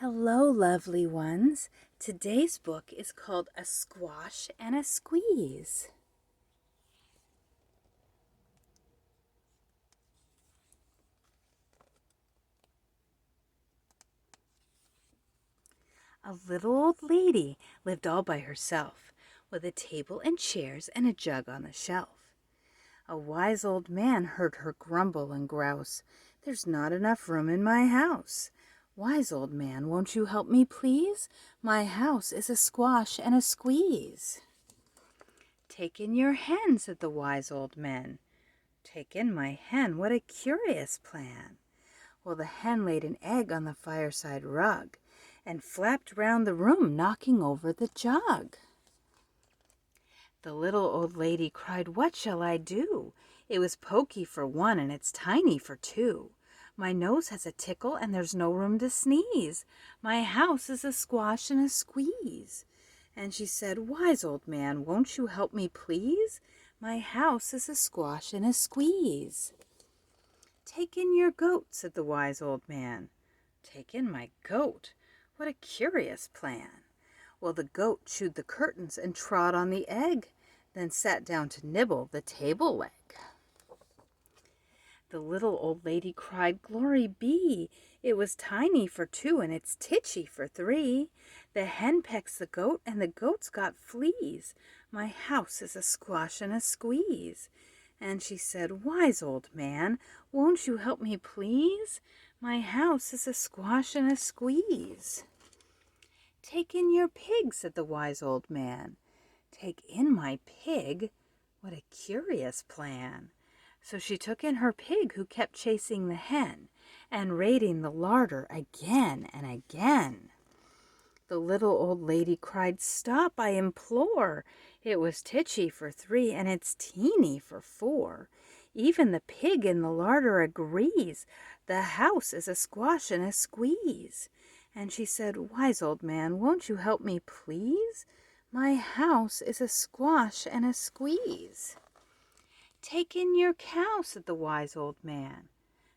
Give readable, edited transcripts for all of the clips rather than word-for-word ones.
Hello, lovely ones. Today's book is called A Squash and a Squeeze. A little old lady lived all by herself, with a table and chairs and a jug on the shelf. A wise old man heard her grumble and grouse, "There's not enough room in my house. Wise old man, won't you help me, please? My house is a squash and a squeeze." "Take in your hen," said the wise old man. "Take in my hen, what a curious plan." Well, the hen laid an egg on the fireside rug and flapped round the room, knocking over the jug. The little old lady cried, "What shall I do? It was pokey for one and it's tiny for two. My nose has a tickle and there's no room to sneeze. My house is a squash and a squeeze." And she said, "Wise old man, won't you help me, please? My house is a squash and a squeeze." "Take in your goat," said the wise old man. "Take in my goat? What a curious plan." Well, the goat chewed the curtains and trod on the egg, then sat down to nibble the table leg. The little old lady cried, "Glory be! It was tiny for two and it's titchy for three. The hen pecks the goat and the goat's got fleas. My house is a squash and a squeeze." And she said, "Wise old man, won't you help me, please? My house is a squash and a squeeze." "Take in your pig," said the wise old man. "Take in my pig? What a curious plan." So she took in her pig, who kept chasing the hen and raiding the larder again and again. The little old lady cried, "Stop, I implore! It was titchy for three and it's teeny for four. Even the pig in the larder agrees. The house is a squash and a squeeze." And she said, "Wise old man, won't you help me, please? My house is a squash and a squeeze." "Take in your cow," said the wise old man.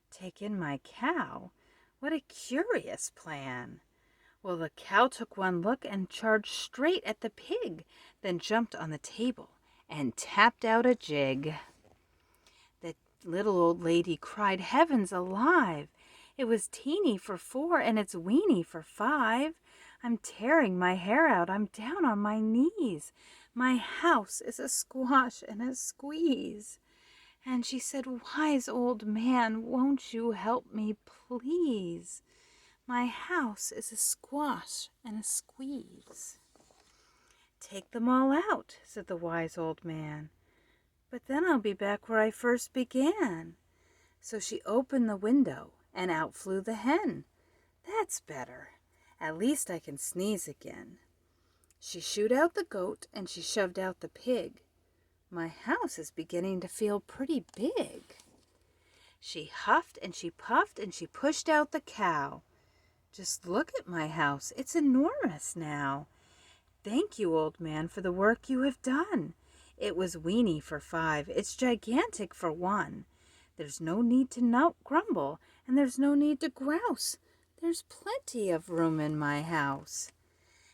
"Take in my cow? What a curious plan." Well, the cow took one look and charged straight at the pig, then jumped on the table and tapped out a jig. The little old lady cried, "Heavens alive! It was teeny for four and it's weeny for five. I'm tearing my hair out, I'm down on my knees. My house is a squash and a squeeze." And she said, "Wise old man, won't you help me, please? My house is a squash and a squeeze." "Take them all out," said the wise old man. "But then I'll be back where I first began." So she opened the window and out flew the hen. "That's better. At least I can sneeze again." She shooed out the goat and she shoved out the pig. "My house is beginning to feel pretty big." She huffed and she puffed and she pushed out the cow. "Just look at my house. It's enormous now. Thank you, old man, for the work you have done. It was weeny for five. It's gigantic for one. There's no need to grumble, and there's no need to grouse. There's plenty of room in my house."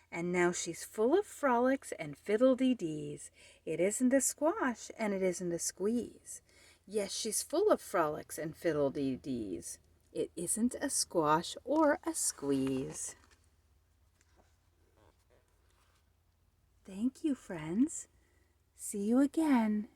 And now she's full of frolics and fiddle-dee-dees. It isn't a squash and it isn't a squeeze. Yes, she's full of frolics and fiddle-dee-dees. It isn't a squash or a squeeze. Thank you, friends. See you again.